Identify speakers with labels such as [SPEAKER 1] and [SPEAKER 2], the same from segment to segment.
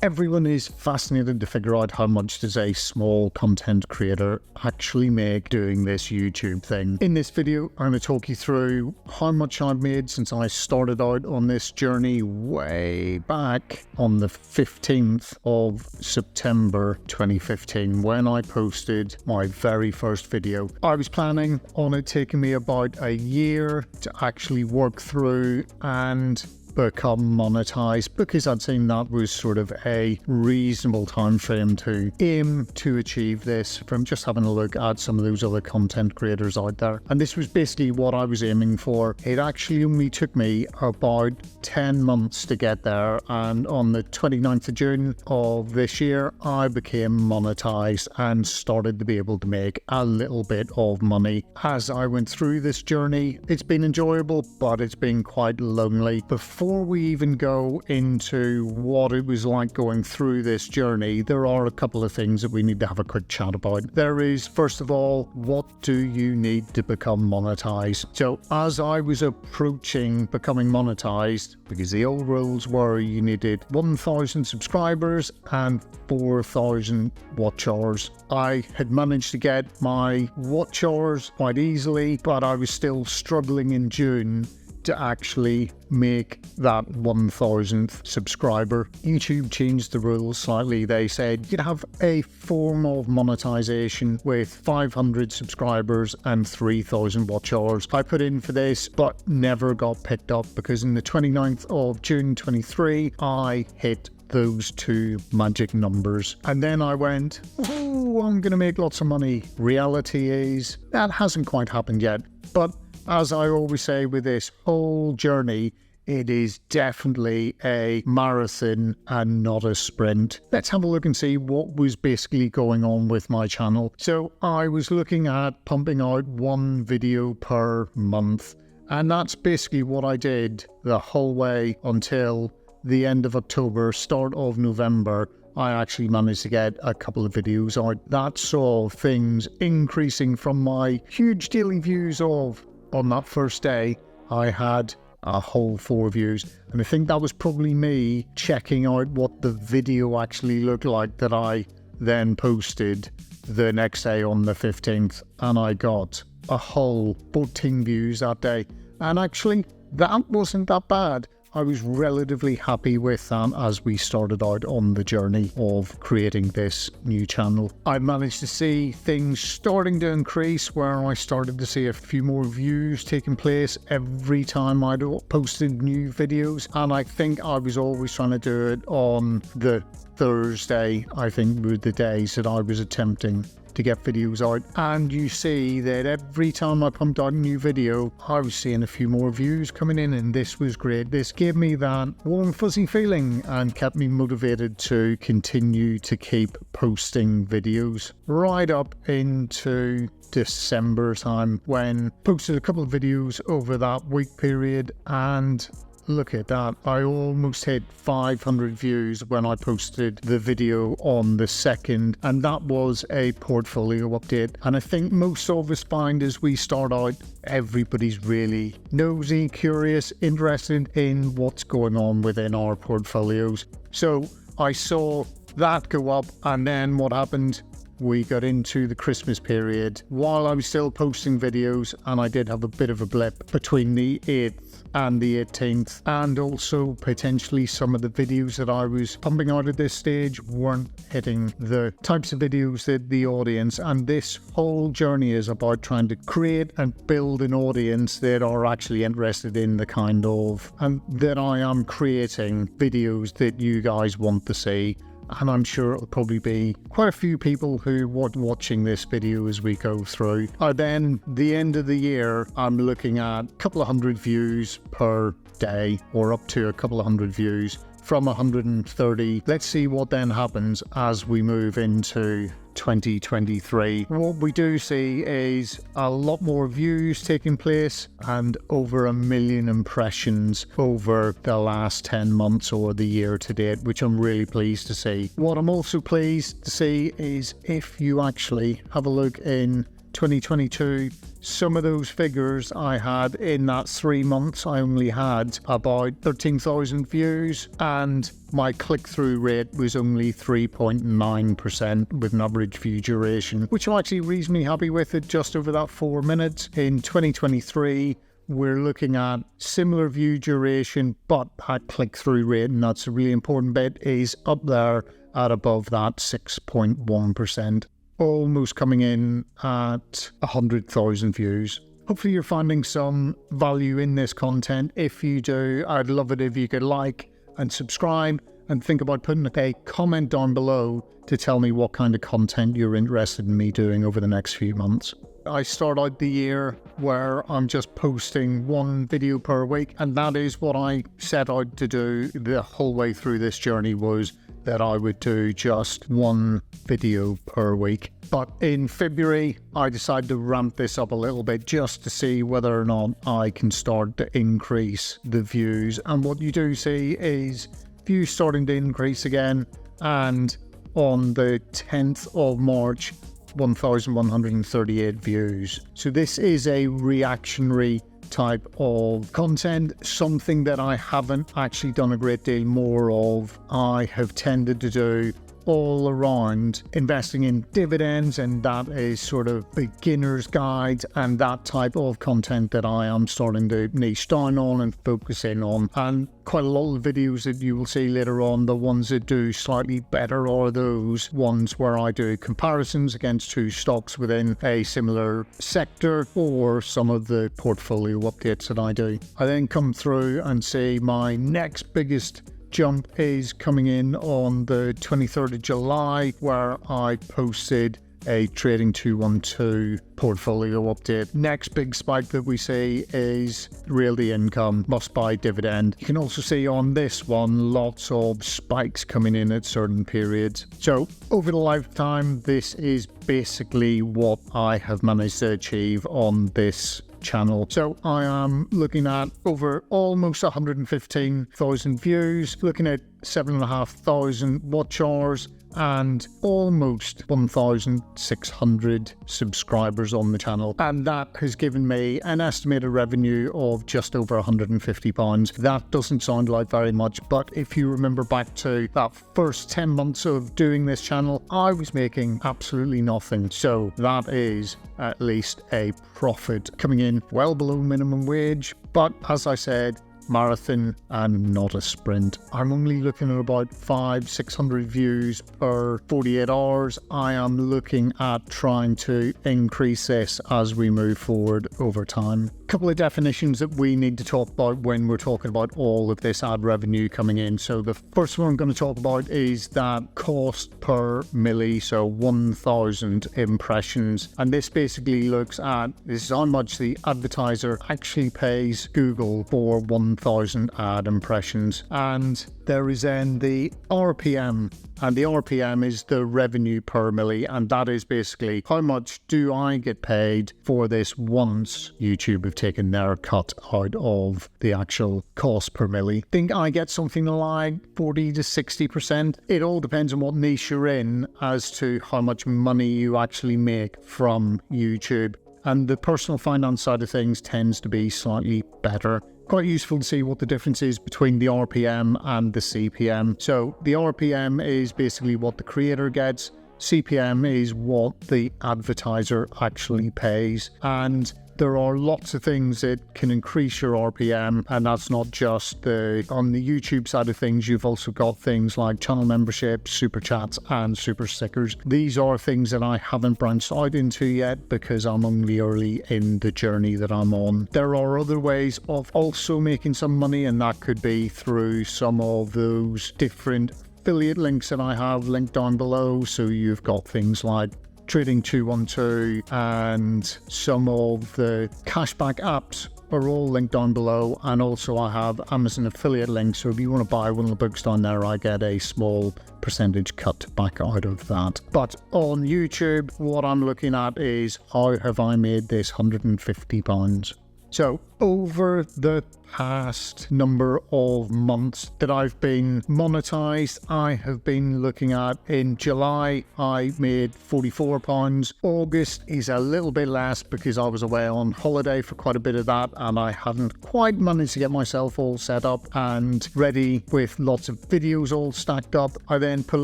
[SPEAKER 1] Everyone is fascinated to figure out how much does a small content creator actually make doing this YouTube thing. In this video, I'm going to talk you through how much I've made since I started out on this journey way back on the 15th of September 2015 when I posted my very first video. I was planning on it taking me about a year to actually work through and become monetized, because I'd seen that was sort of a reasonable time frame to aim to achieve this from just having a look at some of those other content creators out there. And this was basically what I was aiming for. It actually only took me about 10 months to get there, and on the 29th of June of this year I became monetized and started to be able to make a little bit of money. As I went through this journey, it's been enjoyable, but it's been quite lonely. Before we even go into what it was like going through this journey, there are a couple of things that we need to have a quick chat about. There is, first of all, what do you need to become monetized? So as I was approaching becoming monetized, because the old rules were you needed 1,000 subscribers and 4,000 watch hours. I had managed to get my watch hours quite easily, but I was still struggling in June to actually make that 1,000th subscriber. YouTube changed the rules slightly. They said you'd have a form of monetization with 500 subscribers and 3,000 watch hours. I put in for this, but never got picked up, because in the 29th of June 23, I hit those two magic numbers. And then I went, oh, I'm going to make lots of money. Reality is that hasn't quite happened yet. But as I always say with this whole journey, it is definitely a marathon and not a sprint. Let's have a look and see what was basically going on with my channel. So I was looking at pumping out one video per month, and that's basically what I did the whole way until the end of October, start of November. I actually managed to get a couple of videos out. That saw things increasing from my huge daily views of, on that first day, I had a whole 4 views. And I think that was probably me checking out what the video actually looked like that I then posted the next day on the 15th. And I got a whole 14 views that day. And actually, that wasn't that bad. I was relatively happy with that as we started out on the journey of creating this new channel. I managed to see things starting to increase, where I started to see a few more views taking place every time I posted new videos. And I think I was always trying to do it on the Thursday, I think were the days that I was attempting to get videos out. And you see that every time I pumped out a new video, I was seeing a few more views coming in, and this was great. This gave me that warm fuzzy feeling and kept me motivated to continue to keep posting videos right up into December time, when I posted a couple of videos over that week period, and look at that, I almost hit 500 views when I posted the video on the 2nd, and that was a portfolio update. And I think most of us find as we start out, everybody's really nosy, curious, interested in what's going on within our portfolios. So I saw that go up, and then what happened? We got into the Christmas period while I was still posting videos, and I did have a bit of a blip between the 8th and the 18th, and also potentially some of the videos that I was pumping out at this stage weren't hitting the types of videos that the audience, and this whole journey is about trying to create and build an audience that are actually interested in the kind of, and that I am creating videos that you guys want to see. And I'm sure it'll probably be quite a few people who are watching this video as we go through. Then the end of the year, I'm looking at a couple of hundred views per day, or up to a couple of hundred views from 130. Let's see what then happens as we move into 2023. What we do see is a lot more views taking place and over 1 million impressions over the last 10 months or the year to date, which I'm really pleased to see. What I'm also pleased to see is if you actually have a look in 2022, some of those figures I had in that 3 months, I only had about 13,000 views, and my click-through rate was only 3.9% with an average view duration, which I'm actually reasonably happy with at just over that 4 minutes. In 2023, we're looking at similar view duration, but that click-through rate, and that's a really important bit, is up there at above that 6.1%, almost coming in at 100,000 views. Hopefully you're finding some value in this content. If you do, I'd love it if you could like and subscribe, and think about putting a comment down below to tell me what kind of content you're interested in me doing over the next few months. I start out the year where I'm just posting 1 video per week, and that is what I set out to do the whole way through this journey, was that I would do just 1 video per week. But in February, I decided to ramp this up a little bit just to see whether or not I can start to increase the views. And what you do see is views starting to increase again, and on the 10th of March, 1,138 views. So this is a reactionary type of content, something that I haven't actually done a great deal more of. I have tended to do all around investing in dividends, and that is sort of beginner's guides and that type of content that I am starting to niche down on and focus in on. And quite a lot of videos that you will see later on, the ones that do slightly better are those ones where I do comparisons against 2 stocks within a similar sector, or some of the portfolio updates that I do. I then come through and see my next biggest jump is coming in on the 23rd of July, where I posted a Trading 212 portfolio update. Next big spike that we see is Realty Income must buy dividend. You can also see on this one lots of spikes coming in at certain periods. So over the lifetime, this is basically what I have managed to achieve on this channel. So I am looking at over almost 115,000 views, looking at 7,500 watch hours, and almost 1,600 subscribers on the channel. And that has given me an estimated revenue of just over £150. That doesn't sound like very much, but if you remember back to that first 10 months of doing this channel, I was making absolutely nothing. So that is at least a profit coming in well below minimum wage. But as I said, marathon and not a sprint. I'm only looking at about 500-600 views per 48 hours. I am looking at trying to increase this as we move forward over time. A couple of definitions that we need to talk about when we're talking about all of this ad revenue coming in. So the first one I'm going to talk about is that cost per milli, so 1,000 impressions. And this basically looks at, this is how much the advertiser actually pays Google for 1,000 ad impressions. And there is then the RPM, and the RPM is the revenue per milli, and that is basically how much do I get paid for this once YouTube have taken their cut out of the actual cost per milli. I think I get something like 40 to 60%. It all depends on what niche you're in as to how much money you actually make from YouTube. And the personal finance side of things tends to be slightly better. Quite useful to see what the difference is between the RPM and the CPM. So the RPM is basically what the creator gets. CPM is what the advertiser actually pays. And there are lots of things that can increase your RPM, and that's not just on the YouTube side of things. You've also got things like channel memberships, super chats, and super stickers. These are things that I haven't branched out into yet because I'm only early in the journey that I'm on. There are other ways of also making some money, and that could be through some of those different affiliate links that I have linked down below. So you've got things like Trading 212 and some of the cashback apps are all linked down below, and also I have Amazon affiliate links, so if you want to buy one of the books down there, I get a small percentage cut back out of that. But on YouTube, what I'm looking at is how have I made this £150. So Over the past number of months that I've been monetized, I have been looking at, in July I made £44. August is a little bit less because I was away on holiday for quite a bit of that and I hadn't quite managed to get myself all set up and ready with lots of videos all stacked up. I then put a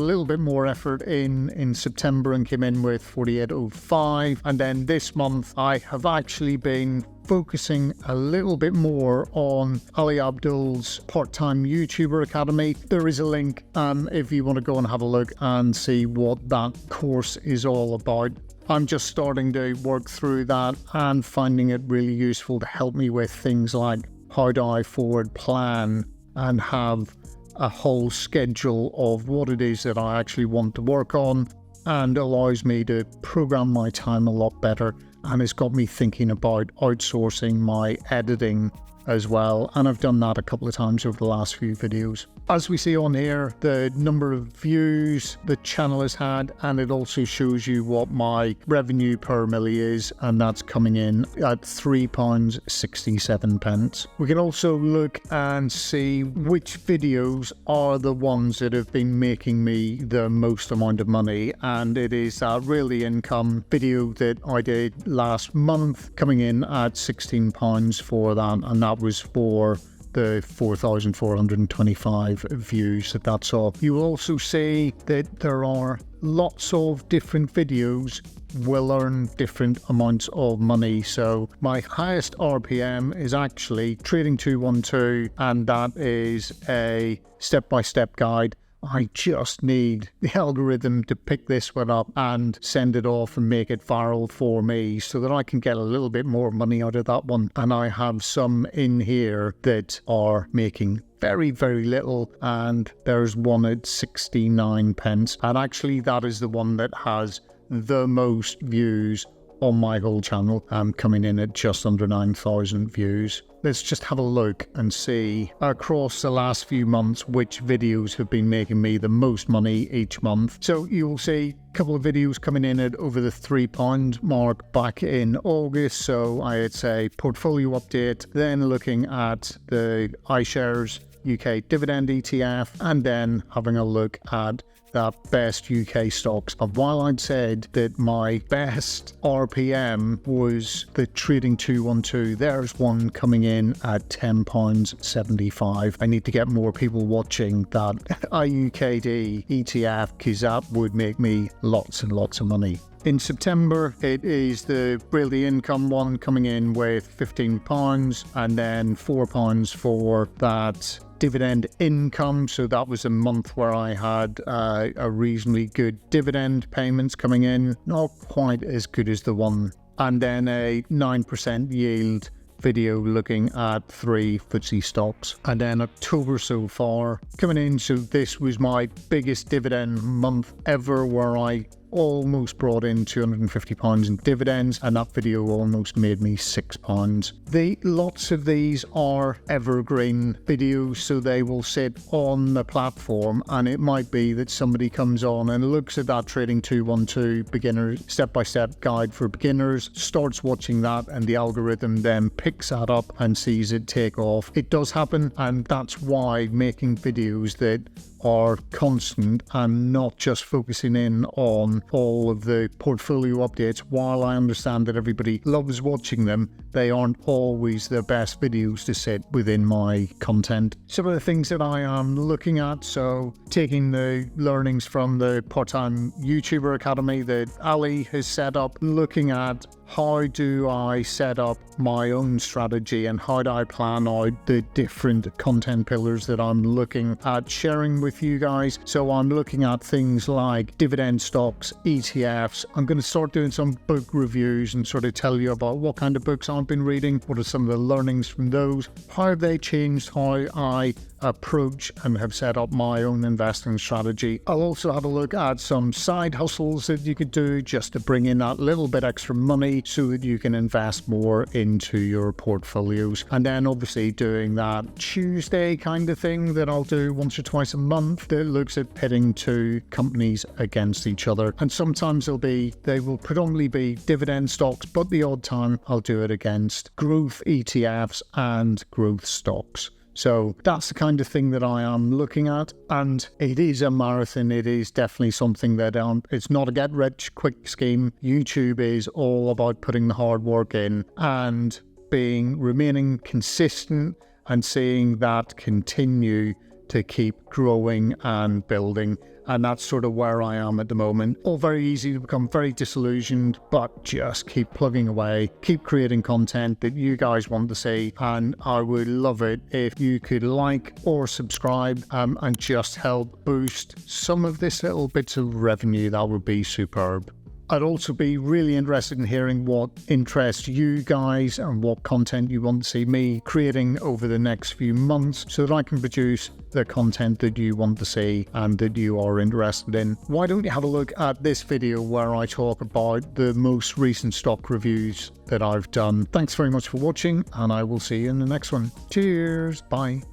[SPEAKER 1] little bit more effort in September and came in with 48.05, and then this month I have actually been focusing a little bit more on Ali Abdul's part-time YouTuber Academy. There is a link if you want to go and have a look and see what that course is all about. I'm just starting to work through that and finding it really useful to help me with things like how do I forward plan and have a whole schedule of what it is that I actually want to work on, and allows me to program my time a lot better. And it's got me thinking about outsourcing my editing as well, and I've done that a couple of times over the last few videos. As we see on here, the number of views the channel has had, and it also shows you what my revenue per milli is, and that's coming in at £3.67. We can also look and see which videos are the ones that have been making me the most amount of money, and it is that really income video that I did last month, coming in at £16 for that, and that was for the 4,425 views that that's up. You will also see that there are lots of different videos will earn different amounts of money. So my highest RPM is actually Trading 212, and that is a step-by-step guide. I just need the algorithm to pick this one up and send it off and make it viral for me so that I can get a little bit more money out of that one. And I have some in here that are making very, very little, and there's one at 69 pence. And actually that is the one that has the most views on my whole channel, coming in at just under 9,000 views. Let's just have a look and see across the last few months which videos have been making me the most money each month. So you will see a couple of videos coming in at over the £3 mark back in August. So I'd say portfolio update, then looking at the iShares UK dividend ETF, and then having a look at that best UK stocks. And while I'd said that my best RPM was the Trading 212, there's one coming in at £10.75. I need to get more people watching that IUKD ETF because that would make me lots and lots of money. In September, it is the Really Income one coming in with £15, and then £4 for that dividend income. So that was a month where I had a reasonably good dividend payments coming in, not quite as good as the one, and then a 9% yield video looking at 3 FTSE stocks. And then October so far coming in, so this was my biggest dividend month ever, where I almost brought in £250 in dividends, and that video almost made me £6. Lots of these are evergreen videos, so they will sit on the platform, and it might be that somebody comes on and looks at that Trading 212 beginner step-by-step guide for beginners, starts watching that, and the algorithm then picks that up and sees it take off. It does happen, and that's why making videos that are constant and not just focusing in on all of the portfolio updates, while I understand that everybody loves watching them, they aren't always the best videos to sit within my content. Some of the things that I am looking at, so taking the learnings from the part-time YouTuber Academy that Ali has set up, looking at how do I set up my own strategy and how do I plan out the different content pillars that I'm looking at sharing with you guys. So I'm looking at things like dividend stocks, ETFs. I'm going to start doing some book reviews and sort of tell you about what kind of books I've been reading, what are some of the learnings from those, how have they changed how I approach and have set up my own investing strategy. I'll also have a look at some side hustles that you could do just to bring in that little bit extra money so that you can invest more into your portfolios. And then obviously doing that Tuesday kind of thing that I'll do once or twice a month that looks at pitting two companies against each other. And sometimes they will predominantly be dividend stocks, but the odd time I'll do it against growth ETFs and growth stocks. So that's the kind of thing that I am looking at, and it is a marathon. It is definitely something that it's not a get-rich-quick scheme. YouTube is all about putting the hard work in and remaining consistent and seeing that continue to keep growing and building. And that's sort of where I am at the moment. All very easy to become very disillusioned, but just keep plugging away, keep creating content that you guys want to see. And I would love it if you could like or subscribe and just help boost some of this little bits of revenue. That would be superb. I'd also be really interested in hearing what interests you guys and what content you want to see me creating over the next few months so that I can produce the content that you want to see and that you are interested in. Why don't you have a look at this video where I talk about the most recent stock reviews that I've done. Thanks very much for watching, and I will see you in the next one. Cheers. Bye.